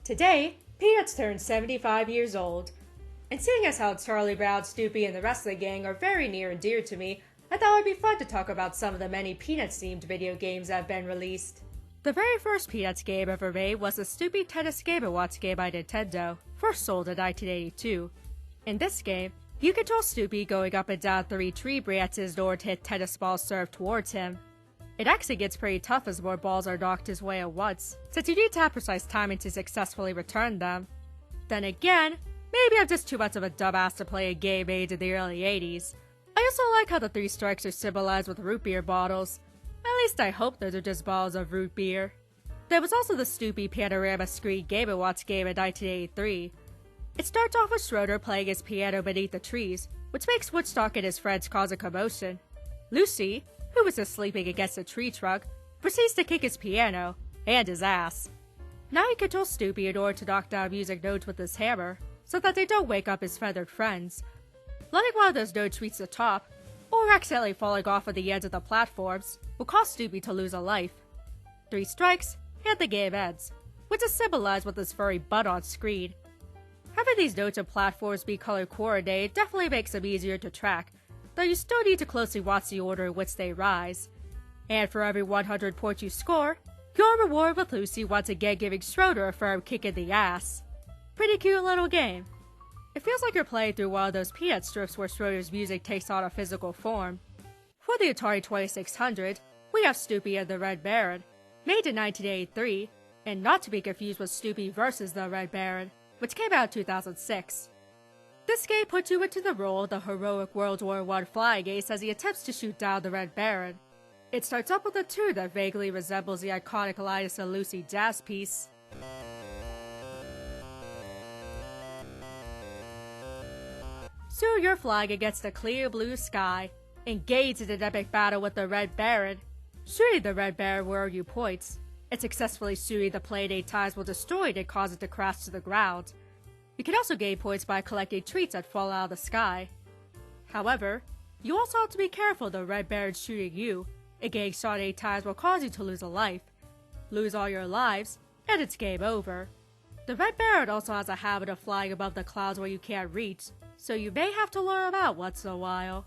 Today, Peanuts turned 75 years old. And seeing as how Charlie Brown, Snoopy, and the rest of the gang are very near and dear to me, I thought it would be fun to talk about some of the many Peanuts-themed video games that have been released. The very first Peanuts game ever made was the Snoopy Tennis Game & Watch game by Nintendo, first sold in 1982. In this game, you control Snoopy going up and down 3 tree branches in order to hit tennis balls served towards him. It actually gets pretty tough as more balls are knocked his way at once, since you need to have precise timing to successfully return them. Then again, maybe I'm just too much of a dumbass to play a game made in the early 80s. I also like how the 3 strikes are symbolized with root beer bottles. At least I hope those are just bottles of root beer. There was also the Snoopy Panorama Screen Game & Watch game in 1983. It starts off with Schroeder playing his piano beneath the trees, which makes Woodstock and his friends cause a commotion. Lucy, who was just sleeping against a tree trunk, proceeds to kick his piano, and his ass. Now he controls Snoopy in order to knock down music notes with his hammer, so that they don't wake up his feathered friends. Letting one of those notes reach the top, or accidentally falling off of the ends of the platforms, will cause Snoopy to lose a life. 3 strikes, and the game ends, which is symbolized with his furry butt on screen. Having these notes and platforms be color coordinated definitely makes them easier to track, though you still need to closely watch the order in which they rise. And for every 100 points you score, you'll reward with Lucy once again giving Schroeder a firm kick in the ass. Pretty cute little game. It feels like you're playing through one of those Peanut strips where Schroeder's music takes on a physical form. For the Atari 2600, we have Snoopy and the Red Baron, made in 1983, and not to be confused with Snoopy vs. the Red Baron, which came out in 2006. This game puts you into the role of the heroic World War I flying ace as he attempts to shoot down the Red Baron. It starts up with a tune that vaguely resembles the iconic Linus and Lucy jazz piece. Soon you're flying against a clear blue sky, engaged in an epic battle with the Red Baron. Shooting the Red Baron will earn you points, and successfully shooting the plane 8 times will destroy it and cause it to crash to the ground. You can also gain points by collecting treats that fall out of the sky. However, you also have to be careful the Red Baron shooting you, and getting shot 8 times will cause you to lose a life. Lose all your lives, and it's game over. The Red Baron also has a habit of flying above the clouds where you can't reach, so you may have to lure him out once in a while.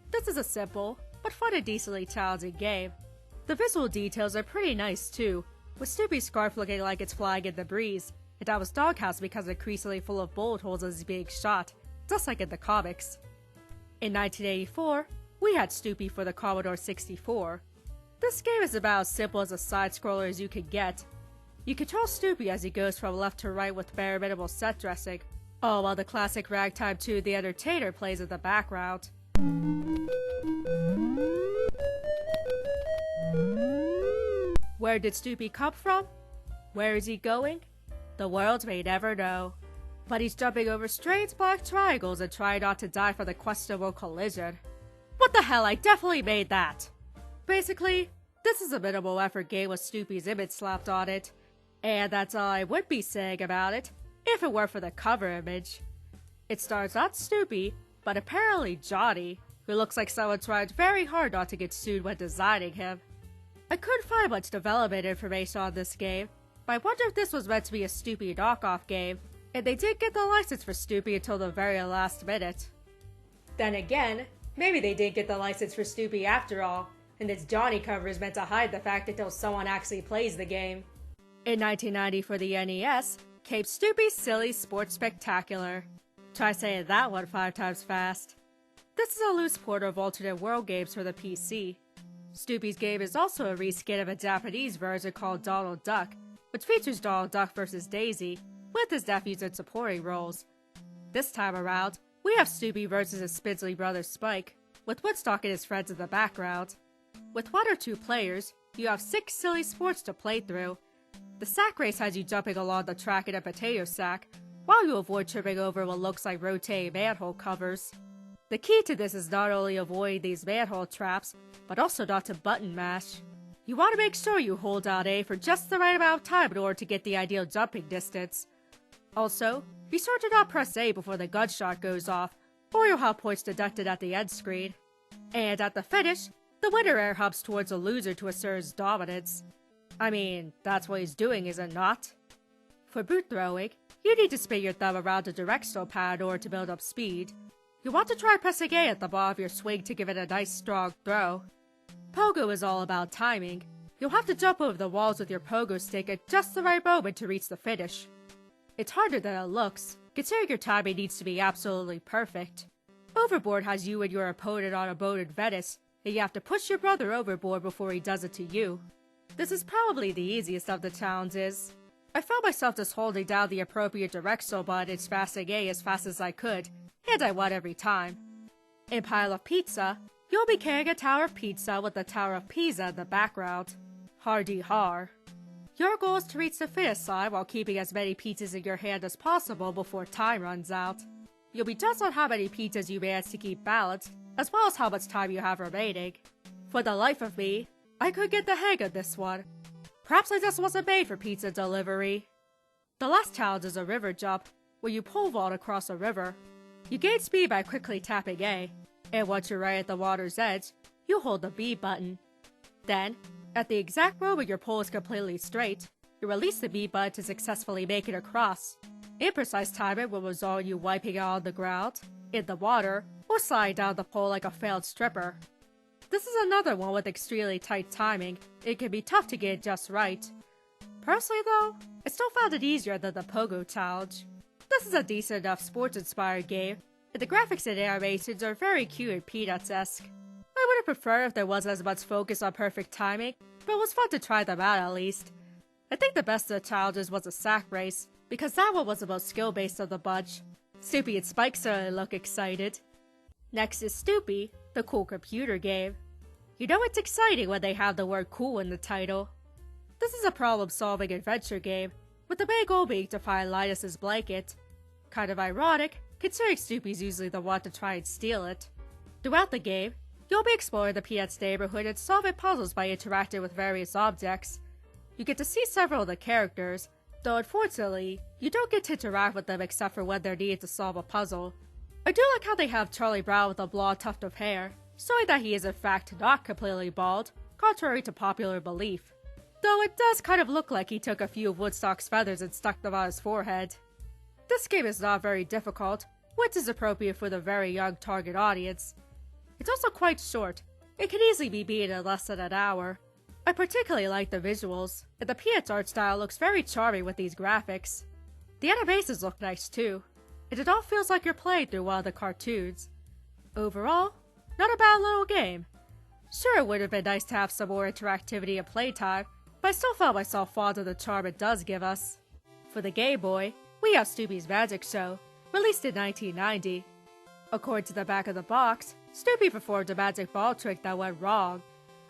This is a simple, but fun and decently challenging game. The visual details are pretty nice too, with Snoopy's scarf looking like it's flying in the breeze, and Donald's doghouse becomes increasingly full of bullet holes as he's being shot, just like in the comics. In 1984, we had Snoopy for the Commodore 64. This game is about as simple as a side-scroller as you can get. You control Snoopy as he goes from left to right with bare minimal set dressing, all while the classic ragtime tune The Entertainer plays in the background. Where did Snoopy come from? Where is he going? The world may never know. But he's jumping over strange black triangles and trying not to die for the questionable collision. What the hell, I definitely made that! Basically, this is a minimal effort game with Snoopy's image slapped on it. And that's all I would be saying about it, if it weren't for the cover image. It stars not Snoopy, but apparently Johnny, who looks like someone tried very hard not to get sued when designing him. I couldn't find much development information on this game, but I wonder if this was meant to be a Snoopy knockoff game, and they did get the license for Snoopy until the very last minute. Then again, maybe they did get the license for Snoopy after all, and this Johnny cover is meant to hide the fact until someone actually plays the game. In 1990 for the NES, came Snoopy's Silly Sports Spectacular. Try saying that one 5 times fast. This is a loose port of alternate world games for the PC. Snoopy's game is also a reskin of a Japanese version called Donald Duck, which features Donald Duck vs. Daisy, with his nephews in supporting roles. This time around, we have Snoopy versus his Spindly brother Spike, with Woodstock and his friends in the background. With 1 or 2 players, you have 6 silly sports to play through. The sack race has you jumping along the track in a potato sack, while you avoid tripping over what looks like rotating manhole covers. The key to this is not only avoiding these manhole traps, but also not to button mash. You want to make sure you hold down A for just the right amount of time in order to get the ideal jumping distance. Also, be sure to not press A before the gunshot goes off, or you'll have points deducted at the end screen. And at the finish, the winner air hops towards the loser to assert his dominance. I mean, that's what he's doing, is it not? For boot throwing, you need to spin your thumb around the directional pad in order to build up speed. You want to try pressing A at the bottom of your swing to give it a nice strong throw. Pogo is all about timing. You'll have to jump over the walls with your pogo stick at just the right moment to reach the finish. It's harder than it looks, considering your timing needs to be absolutely perfect. Overboard has you and your opponent on a boat in Venice, and you have to push your brother overboard before he does it to you. This is probably the easiest of the challenges. I found myself just holding down the appropriate directional button and smashing A as fast as I could, and I won every time. In Pile of Pizza, you'll be carrying a tower of pizza with the Tower of Pisa in the background. Hardy har. Your goal is to reach the finish line while keeping as many pizzas in your hand as possible before time runs out. You'll be judged on how many pizzas you manage to keep balanced, as well as how much time you have remaining. For the life of me, I could get the hang of this one. Perhaps I just wasn't made for pizza delivery. The last challenge is a river jump, where you pole vault across a river. You gain speed by quickly tapping A, and once you're right at the water's edge, you hold the B button. Then, at the exact moment your pole is completely straight, you release the B button to successfully make it across. Imprecise timing will result in you wiping it on the ground, in the water, or sliding down the pole like a failed stripper. This is another one with extremely tight timing. It can be tough to get just right. Personally though, I still found it easier than the Pogo Challenge. This is a decent enough sports-inspired game, and the graphics and animations are very cute and Peanuts-esque. I would have preferred if there wasn't as much focus on perfect timing, but it was fun to try them out at least. I think the best of the challenges was a sack race, because that one was the most skill-based of the bunch. Snoopy and Spike certainly look excited. Next is Snoopy, the cool computer game. You know it's exciting when they have the word cool in the title. This is a problem-solving adventure game, with the main goal being to find Linus's blanket. Kind of ironic, considering Snoopy's usually the one to try and steal it. Throughout the game, you'll be exploring the Peanuts neighborhood and solving puzzles by interacting with various objects. You get to see several of the characters, though unfortunately, you don't get to interact with them except for when they're needed to solve a puzzle. I do like how they have Charlie Brown with a blonde tuft of hair, showing that he is in fact not completely bald, contrary to popular belief. Though it does kind of look like he took a few of Woodstock's feathers and stuck them on his forehead. This game is not very difficult, which is appropriate for the very young target audience. It's also quite short. It can easily be beaten in less than an hour. I particularly like the visuals, and the Peanuts art style looks very charming with these graphics. The animations look nice too, and it all feels like you're playing through one of the cartoons. Overall, not a bad little game. Sure, it would have been nice to have some more interactivity and playtime, but I still found myself fond of the charm it does give us. For the Game Boy, we have Snoopy's Magic Show, released in 1990. According to the back of the box, Snoopy performed a magic ball trick that went wrong.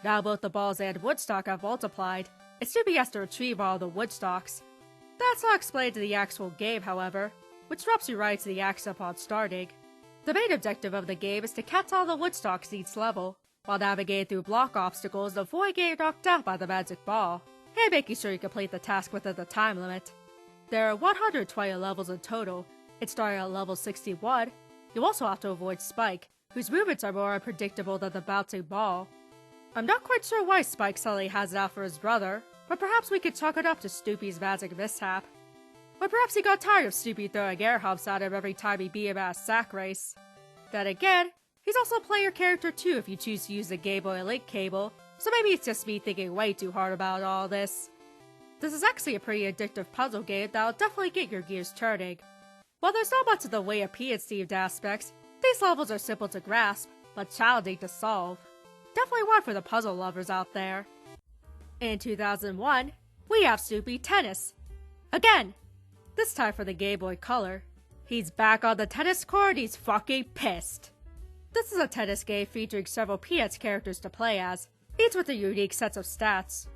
Now both the balls and Woodstock have multiplied, and Snoopy has to retrieve all the Woodstocks. That's not explained in the actual game, however, which drops you right to the action upon starting. The main objective of the game is to catch all the Woodstocks each level, while navigating through block obstacles to avoid getting knocked out by the magic ball, and making sure you complete the task within the time limit. There are 120 levels in total, and starting at level 61, you also have to avoid Spike, whose movements are more unpredictable than the bouncing ball. I'm not quite sure why Spike suddenly has it out for his brother, but perhaps we could chalk it up to Snoopy's magic mishap. Or perhaps he got tired of Snoopy throwing air humps at him every time he beat him at a sack race. Then again, he's also a player character too if you choose to use the Game Boy Link cable, so maybe it's just me thinking way too hard about all this. This is actually a pretty addictive puzzle game that'll definitely get your gears turning. While there's not much in the way of Peanuts-themed aspects, these levels are simple to grasp, but challenging to solve. Definitely one for the puzzle lovers out there. In 2001, we have Snoopy Tennis. Again! This time for the Game Boy Color. He's back on the tennis court and he's fucking pissed. This is a tennis game featuring several Peanuts characters to play as, each with a unique set of stats.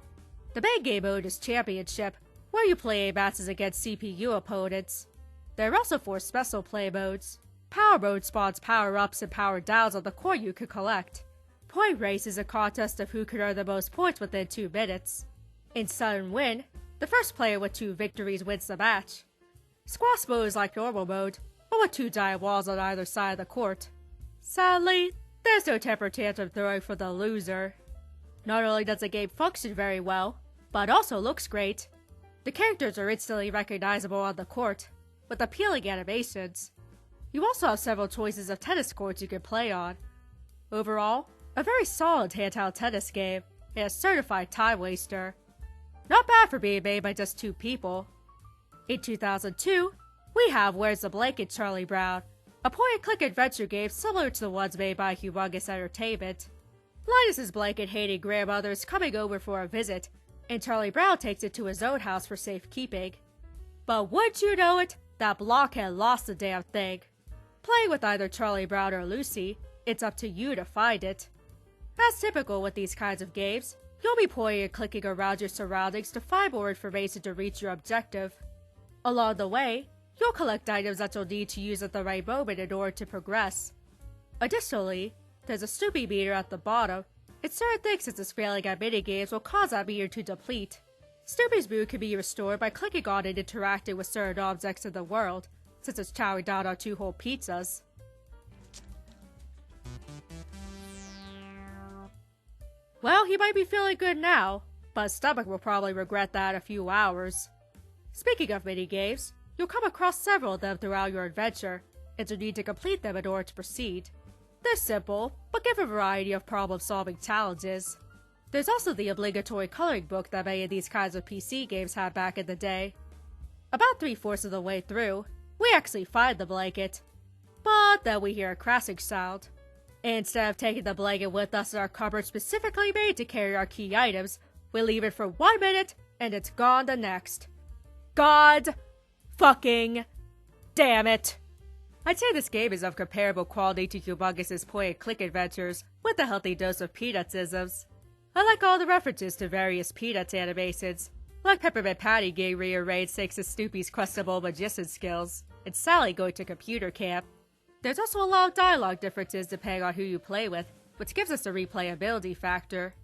The main game mode is Championship, where you play matches against CPU opponents. There are also 4 special play modes. Power mode spawns power-ups and power-downs on the court you can collect. Point Race is a contest of who can earn the most points within 2 minutes. In Sudden Win, the first player with 2 victories wins the match. Squash mode is like normal mode, but with 2 giant walls on either side of the court. Sadly, there's no temper tantrum throwing for the loser. Not only does the game function very well, but it also looks great. The characters are instantly recognizable on the court, with appealing animations. You also have several choices of tennis courts you can play on. Overall, a very solid handheld tennis game and a certified time waster. Not bad for being made by just 2 people. In 2002, we have Where's the Blanket, Charlie Brown, a point-and-click adventure game similar to the ones made by Humongous Entertainment. Linus's blanket-hating grandmother is coming over for a visit, and Charlie Brown takes it to his own house for safekeeping. But would you know it, that blockhead lost the damn thing. Playing with either Charlie Brown or Lucy, it's up to you to find it. As typical with these kinds of games, you'll be pointing and clicking around your surroundings to find more information to reach your objective. Along the way, you'll collect items that you'll need to use at the right moment in order to progress. Additionally, there's a Snoopy meter at the bottom, and certain things such as failing at minigames will cause that meter to deplete. Snoopy's mood can be restored by clicking on and interacting with certain objects in the world, such as chowing down on 2 whole pizzas. Well, he might be feeling good now, but his stomach will probably regret that in a few hours. Speaking of minigames, you'll come across several of them throughout your adventure, and you'll need to complete them in order to proceed. They're simple, but give a variety of problem-solving challenges. There's also the obligatory coloring book that many of these kinds of PC games had back in the day. About 3/4 of the way through, we actually find the blanket, but then we hear a crashing sound. Instead of taking the blanket with us in our cupboard specifically made to carry our key items, we leave it for 1 minute, and it's gone the next. God fucking damn it! I'd say this game is of comparable quality to Humongous's point-and-click adventures, with a healthy dose of Peanuts-isms. I like all the references to various Peanuts animations, like Peppermint Patty getting rearranged thanks to Snoopy's questionable magician skills, and Sally going to computer camp. There's also a lot of dialogue differences depending on who you play with, which gives us a replayability factor.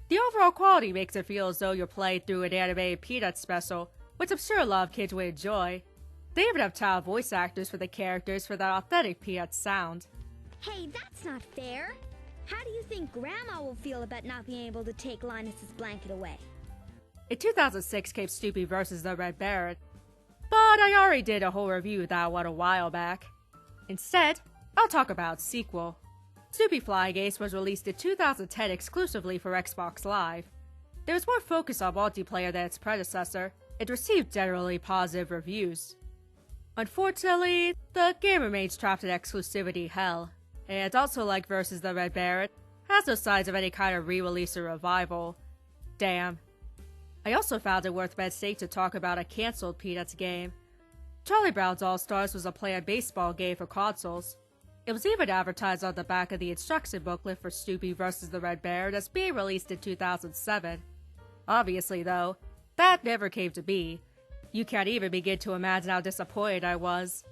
The overall quality makes it feel as though you're playing through an animated Peanuts special, which I'm sure a lot of kids would enjoy. They even have child voice actors for the characters for that authentic Peanuts sound. Hey, that's not fair! How do you think Grandma will feel about not being able to take Linus's blanket away? In 2006 came Snoopy vs. the Red Baron, but I already did a whole review of that one a while back. Instead, I'll talk about its sequel. Snoopy Flying Ace was released in 2010 exclusively for Xbox Live. There was more focus on multiplayer than its predecessor, and received generally positive reviews. Unfortunately, the game remains trapped in exclusivity hell, and also like vs. the Red Baron, has no signs of any kind of re-release or revival. Damn. I also found it worth mentioning to talk about a cancelled Peanuts game. Charlie Brown's All-Stars was a planned baseball game for consoles. It was even advertised on the back of the instruction booklet for Snoopy vs. the Red Baron as being released in 2007. Obviously though, that never came to be. You can't even begin to imagine how disappointed I was.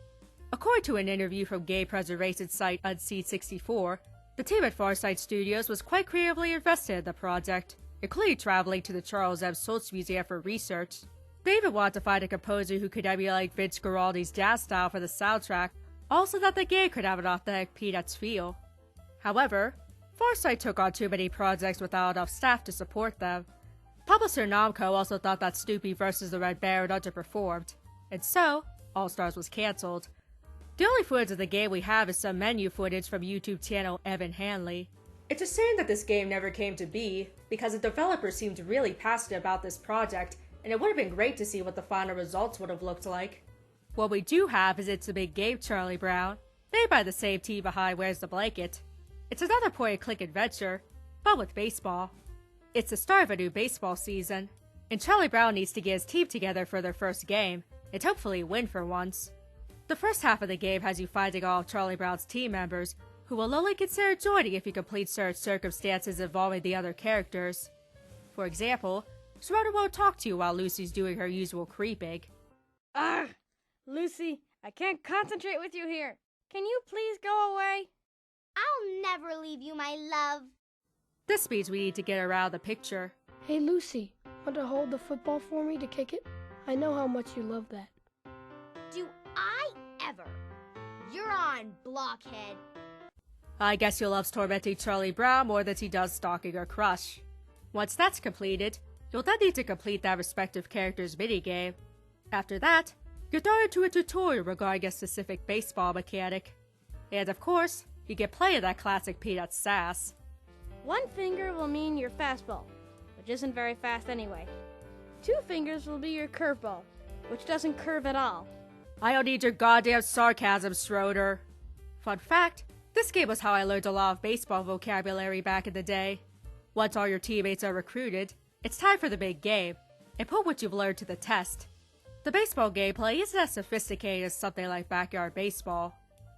According to an interview from game preservation site Unseen64, the team at Farsight Studios was quite creatively invested in the project, including traveling to the Charles M. Schulz Museum for research. They even wanted to find a composer who could emulate Vince Guaraldi's jazz style for the soundtrack, also that the game could have an authentic Peanuts feel. However, Farsight took on too many projects without enough staff to support them. Publisher Namco also thought that Snoopy vs. the Red Baron underperformed, and so, All-Stars was cancelled. The only footage of the game we have is some menu footage from YouTube channel Evan Hanley. It's a shame that this game never came to be, because the developers seemed really passionate about this project, and it would have been great to see what the final results would have looked like. What we do have is It's a Big Game, Charlie Brown, made by the same team behind Where's the Blanket. It's another point-and-click adventure, but with baseball. It's the start of a new baseball season, and Charlie Brown needs to get his team together for their first game, and hopefully win for once. The first half of the game has you finding all of Charlie Brown's team members, who will only consider joining if you complete certain circumstances involving the other characters. For example, Schroeder won't talk to you while Lucy's doing her usual creeping. Ugh! Lucy, I can't concentrate with you here. Can you please go away? I'll never leave you, my love. This means we need to get around the picture. Hey Lucy, want to hold the football for me to kick it? I know how much you love that. Do I ever? You're on, blockhead. I guess he loves tormenting Charlie Brown more than he does stalking her crush. Once that's completed, You'll then need to complete that respective character's minigame. After that, you're thrown into a tutorial regarding a specific baseball mechanic. And of course, you get plenty of that classic Peanuts sass. One finger will mean your fastball, which isn't very fast anyway. 2 fingers will be your curveball, which doesn't curve at all. I don't need your goddamn sarcasm, Schroeder. Fun fact, this game was how I learned a lot of baseball vocabulary back in the day. Once all your teammates are recruited, it's time for the big game, and put what you've learned to the test. The baseball gameplay isn't as sophisticated as something like backyard baseball.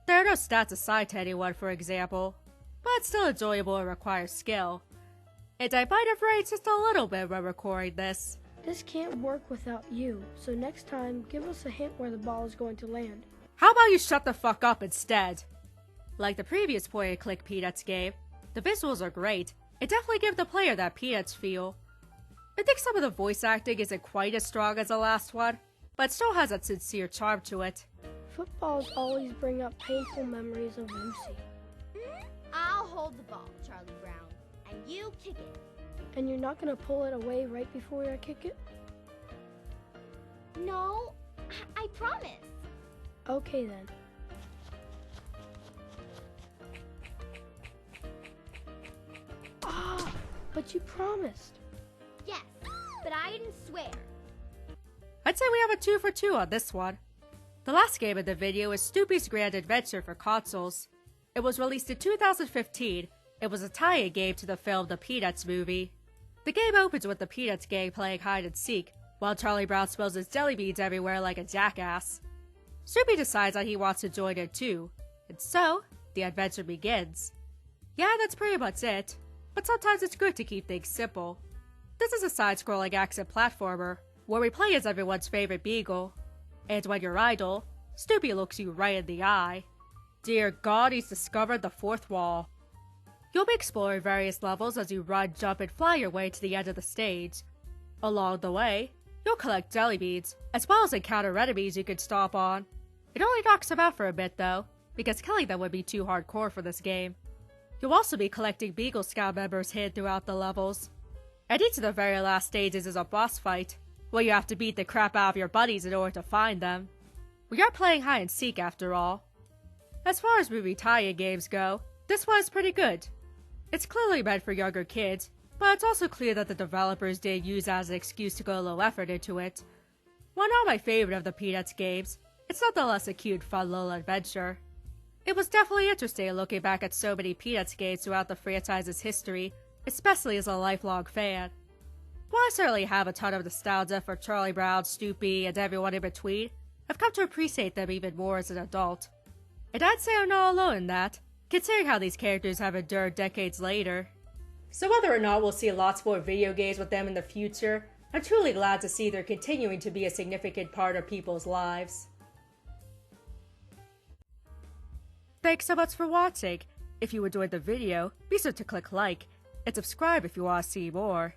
There are no stats assigned to anyone, for example, but it's still enjoyable and requires skill. And I might have raged just a little bit when recording this. This can't work without you, so next time, give us a hint where the ball is going to land. How about you shut the fuck up instead? Like the previous point-and-click Peanuts game, the visuals are great. It definitely gives the player that Peanuts feel. I think some of the voice acting isn't quite as strong as the last one, but it still has that sincere charm to it. Footballs always bring up painful memories of Lucy. I'll hold the ball, Charlie Brown, and you kick it. And you're not going to pull it away right before I kick it? No, I promise. Okay then. Ah, but you promised. Yes, but I didn't swear. I'd say we have a 2 for 2 on this one. The last game in the video is Snoopy's Grand Adventure for consoles. It was released in 2015. It was a tie-in game to the film The Peanuts movie. The game opens with the Peanuts gang playing hide and seek, while Charlie Brown spills his jelly beans everywhere like a jackass. Snoopy decides that he wants to join in too, and so, the adventure begins. Yeah, that's pretty much it, but sometimes it's good to keep things simple. This is a side-scrolling action platformer, where we play as everyone's favorite beagle. And when you're idle, Snoopy looks you right in the eye. Dear God, he's discovered the 4th wall. You'll be exploring various levels as you run, jump, and fly your way to the end of the stage. Along the way, you'll collect jelly beans, as well as encounter enemies you can stomp on. It only knocks them out for a bit though, because killing them would be too hardcore for this game. You'll also be collecting Beagle Scout members hidden throughout the levels. And each of the very last stages is a boss fight, where you have to beat the crap out of your buddies in order to find them. We are playing hide and seek after all. As far as movie tie-in games go, this one is pretty good. It's clearly meant for younger kids, but it's also clear that the developers did use that as an excuse to go low effort into it. While not my favorite of the Peanuts games, it's nonetheless a cute, fun little adventure. It was definitely interesting looking back at so many Peanuts games throughout the franchise's history, especially as a lifelong fan. While I certainly have a ton of nostalgia for Charlie Brown, Snoopy, and everyone in between, I've come to appreciate them even more as an adult. And I'd say I'm not alone in that, considering how these characters have endured decades later. So whether or not we'll see lots more video games with them in the future, I'm truly glad to see they're continuing to be a significant part of people's lives. Thanks so much for watching. If you enjoyed the video, be sure to click like, and subscribe if you want to see more.